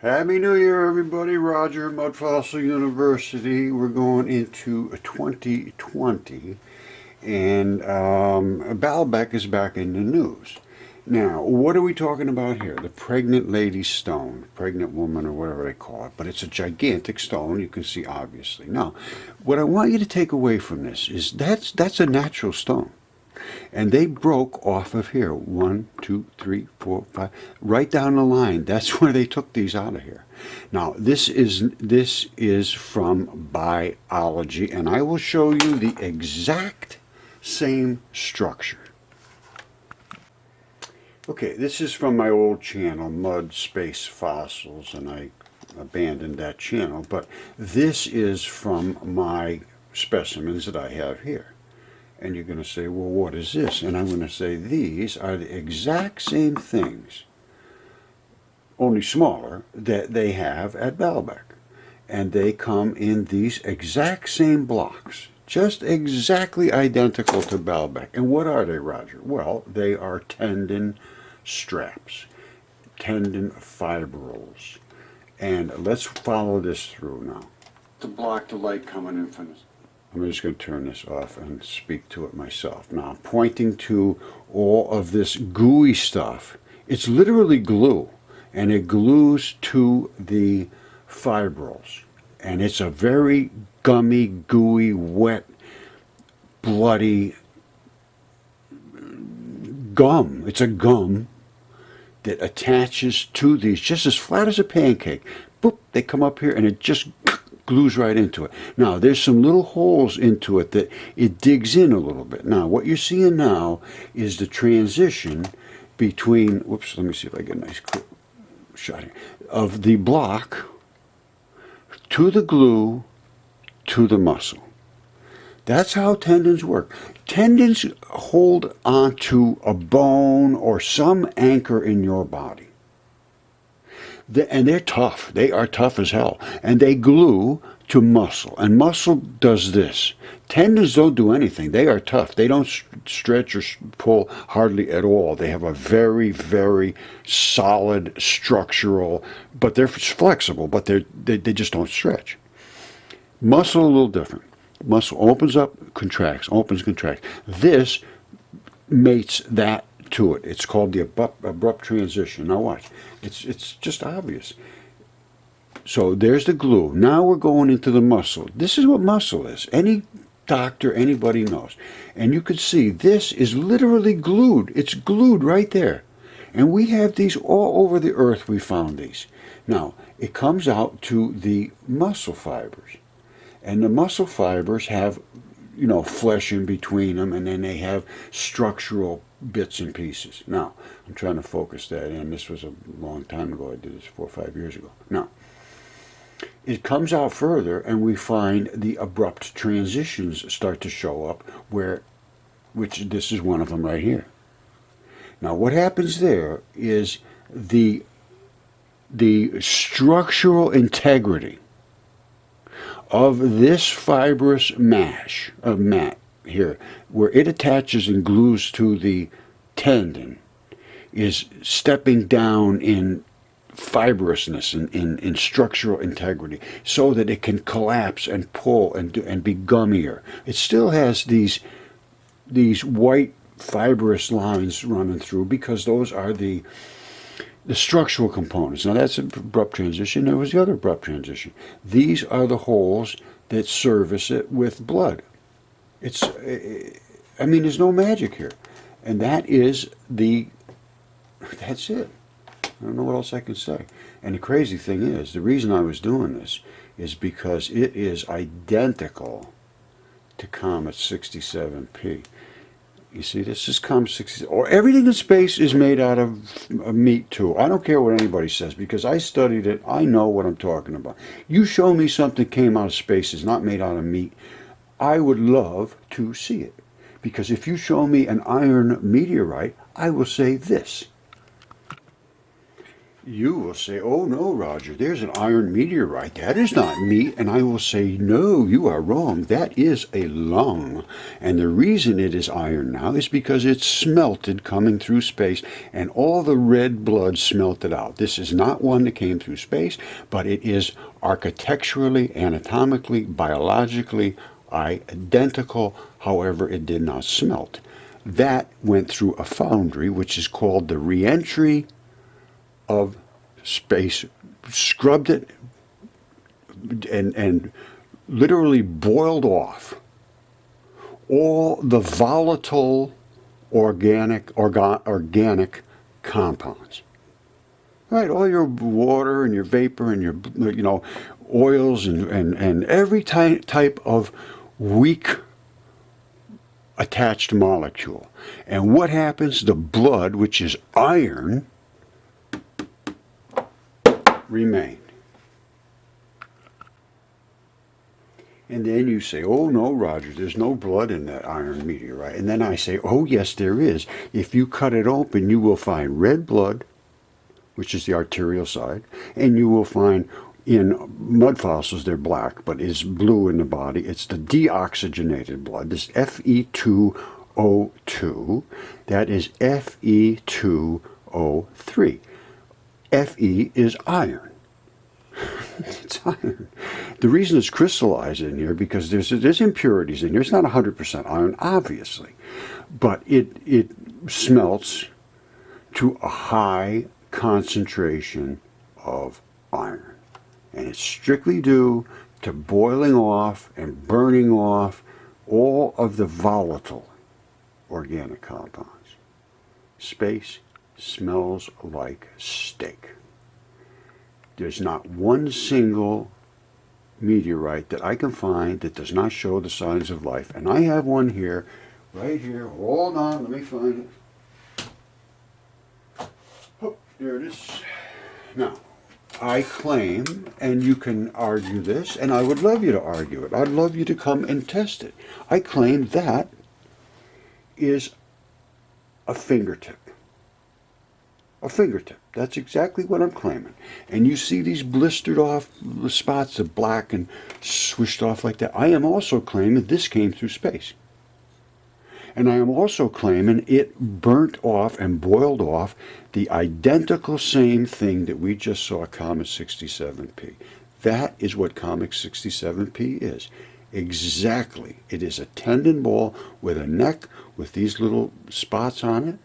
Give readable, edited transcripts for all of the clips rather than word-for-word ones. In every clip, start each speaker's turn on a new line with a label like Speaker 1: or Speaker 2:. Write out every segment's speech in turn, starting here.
Speaker 1: Happy New Year, everybody. Roger, Mud Fossil University. We're going into 2020, and Baalbek is back in the news. Now, what are we talking about here? The pregnant lady stone, pregnant woman, or whatever they call it, but it's a gigantic stone, you can see obviously. Now, what I want you to take away from this is that's a natural stone. And they broke off of here. 1, 2, 3, 4, 5, right down the line. That's where they took these out of here. Now, this is from biology, and I will show you the exact same structure. Okay, this is from my old channel, Mud Space Fossils, and I abandoned that channel, but this is from my specimens that I have here. And you're going to say, well, what is this? And I'm going to say these are the exact same things, only smaller, that they have at Baalbek. And they come in these exact same blocks, just exactly identical to Baalbek. And what are they, Roger? Well, they are tendon straps, tendon fibrils. And let's follow this through now. To block the light coming in from this. I'm just going to turn this off and speak to it myself. Now, I'm pointing to all of this gooey stuff. It's literally glue, and it glues to the fibrils. And it's a very gummy, gooey, wet, bloody gum. It's a gum that attaches to these just as flat as a pancake. Boop, they come up here, and it just glues right into it. Now, there's some little holes into it that it digs in a little bit. Now, what you're seeing now is the transition between, whoops, let me see if I get a nice quick shot here, of the block to the glue to the muscle. That's how tendons work. Tendons hold onto a bone or some anchor in your body. And they're tough. They are tough as hell. And they glue to muscle. And muscle does this. Tendons don't do anything. They are tough. They don't stretch or pull hardly at all. They have a very, very solid structural, but they're flexible, but they just don't stretch. Muscle a little different. Muscle opens up, contracts, opens, contracts. This mates that to it. It's called the abrupt transition. Now watch. It's just obvious. So there's the glue. Now we're going into the muscle. This is what muscle is. Any doctor, anybody knows. And you can see this is literally glued. It's glued right there. And we have these all over the earth. We found these. Now, it comes out to the muscle fibers. And the muscle fibers have, flesh in between them, and then they have structural bits and pieces. Now, I'm trying to focus that in. This was a long time ago. I did this 4 or 5 years ago. Now, it comes out further, and we find the abrupt transitions start to show up, which this is one of them right here. Now, what happens there is the structural integrity of this fibrous mat here, where it attaches and glues to the tendon, is stepping down in fibrousness and in structural integrity, so that it can collapse and pull and be gummier. It still has these white fibrous lines running through, because those are the structural components. Now, that's an abrupt transition. There was the other abrupt transition. These are the holes that service it with blood. There's no magic here. And that's it. I don't know what else I can say. And the crazy thing is, the reason I was doing this is because it is identical to Comet 67P. You see, this is Comet 67. Or everything in space is made out of meat too. I don't care what anybody says, because I studied it. I know what I'm talking about. You show me something came out of space is not made out of meat, I would love to see it. Because if you show me an iron meteorite, I will say this. You will say, oh no, Roger, there's an iron meteorite. That is not meat. And I will say, no, you are wrong. That is a lung. And the reason it is iron now is because it's smelted coming through space and all the red blood smelted out. This is not one that came through space, but it is architecturally, anatomically, biologically identical. However, it did not smelt. That went through a foundry, which is called the reentry of space, scrubbed it and literally boiled off all the volatile organic compounds. Right, all your water and your vapor and your oils and every type of weak attached molecule. And what happens? The blood, which is iron, remained. And then you say, oh no, Roger, there's no blood in that iron meteorite. And then I say, oh yes, there is. If you cut it open, you will find red blood, which is the arterial side, and you will find in mud fossils, they're black, but is blue in the body. It's the deoxygenated blood, this Fe2O2, that is Fe2O3. Fe is iron. It's iron. The reason it's crystallized in here because there's impurities in here. It's not 100% iron, obviously, but it smelts to a high concentration of iron, and it's strictly due to boiling off and burning off all of the volatile organic compounds. Space smells like steak. There's not one single meteorite that I can find that does not show the signs of life. And I have one here, right here. Hold on, let me find it. Oh, there it is. Now, I claim, and you can argue this, and I would love you to argue it. I'd love you to come and test it. I claim that is a fingertip. A fingertip. That's exactly what I'm claiming. And you see these blistered off spots of black and swished off like that. I am also claiming this came through space. And I am also claiming it burnt off and boiled off the identical same thing that we just saw Comet 67P. That is what Comet 67P is. Exactly. It is a tendon ball with a neck with these little spots on it.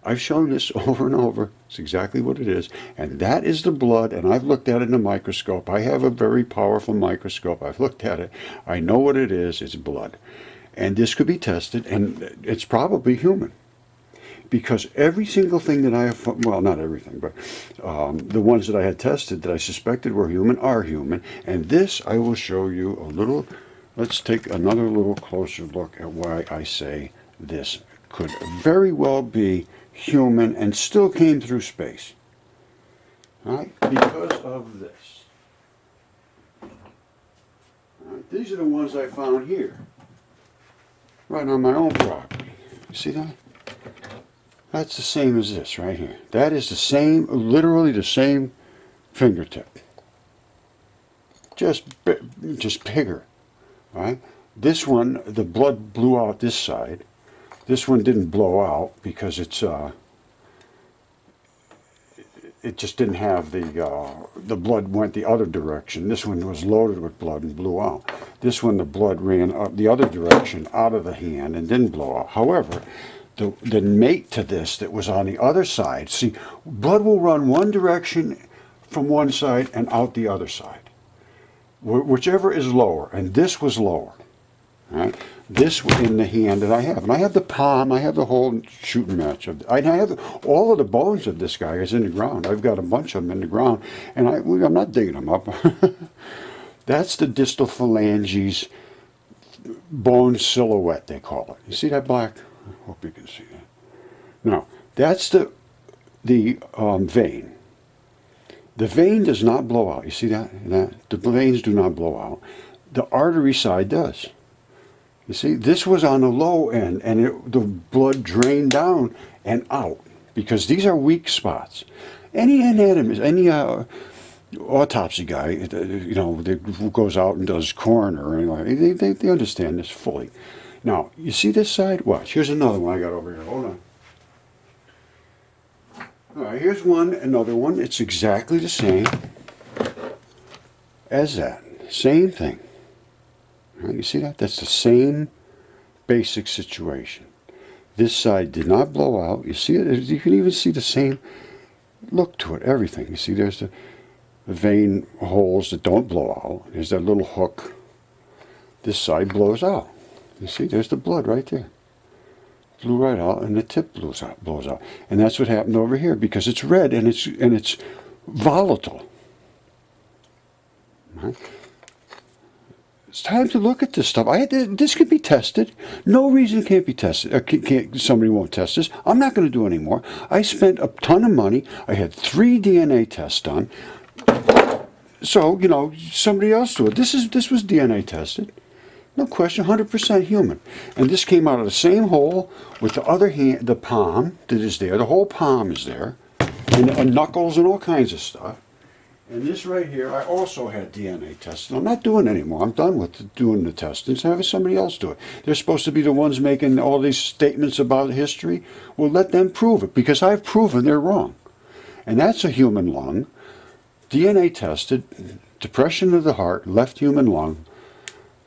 Speaker 1: I've shown this over and over. It's exactly what it is. And that is the blood, and I've looked at it in a microscope. I have a very powerful microscope. I've looked at it. I know what it is. It's blood. And this could be tested, and it's probably human. Because every single thing that I have, well, not everything, but the ones that I had tested that I suspected were human are human. And this, I will show you a little, let's take another little closer look at why I say this could very well be human and still came through space. All right? Because of this. All right? These are the ones I found here. Right on my own property. You see that? That's the same as this right here. That is the same, literally the same fingertip. Just bigger. All right? This one, the blood blew out this side. This one didn't blow out because it just didn't have the blood went the other direction. This one was loaded with blood and blew out. This one, the blood ran up the other direction out of the hand and didn't blow out. However, the mate to this that was on the other side, see, blood will run one direction from one side and out the other side, whichever is lower, and this was lower. All right? This in the hand that I have. And I have the palm, I have the whole shooting match. I have all of the bones of this guy is in the ground. I've got a bunch of them in the ground. And I'm not digging them up. That's the distal phalanges bone silhouette, they call it. You see that black? I hope you can see that. Now, that's the vein. The vein does not blow out. You see that? The veins do not blow out. The artery side does. You see, this was on the low end, and the blood drained down and out because these are weak spots. Any anatomist, any autopsy guy, who goes out and does coroner, and they understand this fully. Now, you see this side? Watch. Here's another one I got over here. Hold on. All right, here's another one. It's exactly the same as that. Same thing. All right, you see that? That's the same basic situation. This side did not blow out. You see it? You can even see the same look to it, everything. You see there's the vein holes that don't blow out. There's that little hook. This side blows out. You see, there's the blood right there. Blew right out, and the tip blows out. And that's what happened over here, because it's red and it's volatile. Right? It's time to look at this stuff. This could be tested. No reason it can't be tested. Somebody won't test this. I'm not going to do it anymore. I spent a ton of money. I had 3 DNA tests done. So, somebody else do it. This was DNA tested. No question, 100% human. And this came out of the same hole with the other hand, the palm that is there. The whole palm is there. And knuckles and all kinds of stuff. And this right here, I also had DNA tested. I'm not doing it anymore. I'm done with doing the testing. So having somebody else do it. They're supposed to be the ones making all these statements about history. Well, let them prove it, because I've proven they're wrong. And that's a human lung. DNA tested, depression of the heart, left human lung.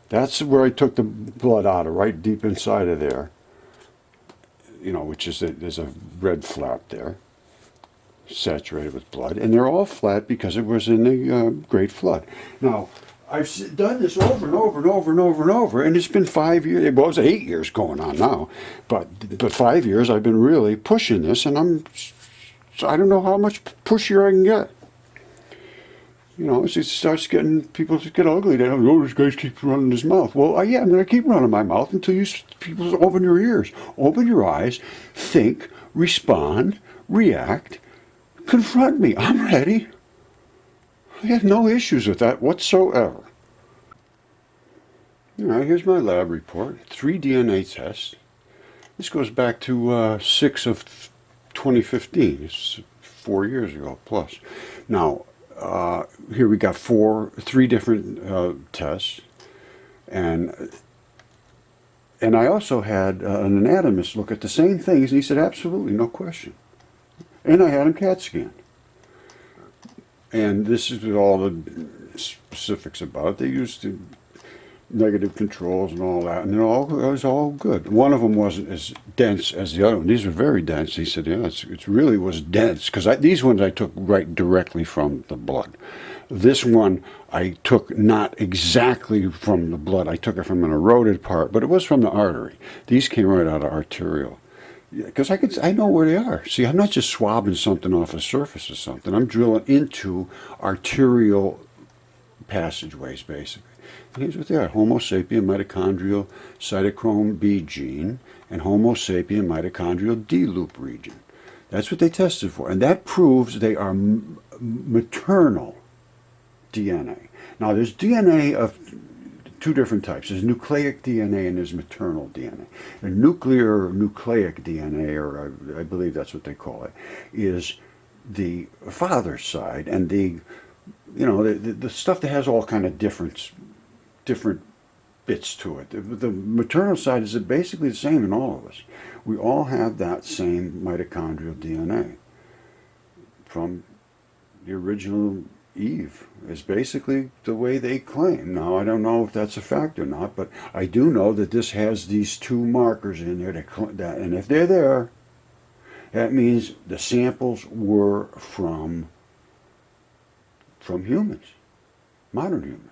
Speaker 1: That's where I took the blood out of, right deep inside of there. Which is there's a red flap there, saturated with blood. And they're all flat because it was in the Great Flood. Now, I've done this over and over and over and over and over, and it's been 5 years. Well, it's 8 years going on now. But 5 years I've been really pushing this, and I don't know how much pushier I can get. It starts getting, people get ugly. They don't, this guy keeps running his mouth. Well, yeah, I'm going to keep running my mouth until people open your ears, open your eyes, think, respond, react, confront me. I'm ready. I have no issues with that whatsoever. All right, here's my lab report. 3 DNA tests. This goes back to 6 of 2015. It's 4 years ago plus. Now, here we got 3 different tests, and I also had an anatomist look at the same things, and he said absolutely, no question. And I had him CAT scanned, and this is all the specifics about it. They used the negative controls and all that, and it was all good. One of them wasn't as dense as the other one. These were very dense. He said, yeah, it really was dense, because these ones I took right directly from the blood. This one I took not exactly from the blood. I took it from an eroded part, but it was from the artery. These came right out of arterial. Because I know where they are. See, I'm not just swabbing something off a surface or something. I'm drilling into arterial passageways, basically. And here's what they are: Homo sapien mitochondrial cytochrome B gene and Homo sapien mitochondrial D loop region. That's what they tested for. And that proves they are maternal DNA. Now, there's DNA of 2 different types. There's nucleic DNA and there's maternal DNA. The nucleic DNA, or I believe that's what they call it, is the father's side, and the stuff that has all kind of different bits to it. The maternal side is basically the same in all of us. We all have that same mitochondrial DNA from the original Eve, is basically the way they claim. Now, I don't know if that's a fact or not, but I do know that this has these 2 markers in there, and if they're there, that means the samples were from humans, modern humans.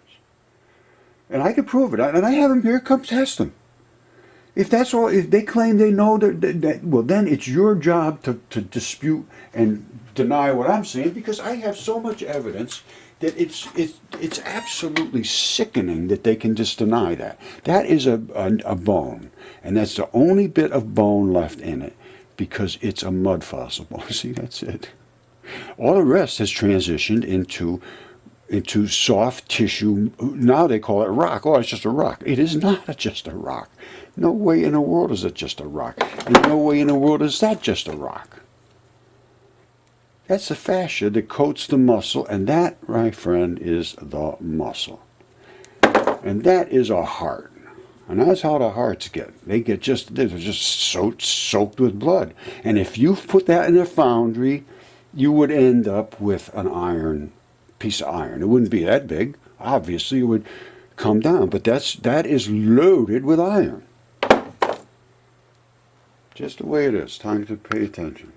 Speaker 1: And I can prove it, and I have them here. Come test them. If that's all, if they claim they know that, well, then it's your job to dispute and deny what I'm saying, because I have so much evidence that it's absolutely sickening that they can just deny that. That is a bone, and that's the only bit of bone left in it, because it's a mud fossil bone. See, that's it. All the rest has transitioned into soft tissue. Now they call it rock. Oh, it's just a rock. It is not just a rock. No way in the world is it just a rock. And no way in the world is that just a rock. That's the fascia that coats the muscle, and that, my friend, is the muscle. And that is a heart. And that's how the hearts get. They're just soaked with blood. And if you put that in a foundry, you would end up with an iron piece of iron. It wouldn't be that big. Obviously, it would come down. But that is loaded with iron. Just the way it is. Time to pay attention.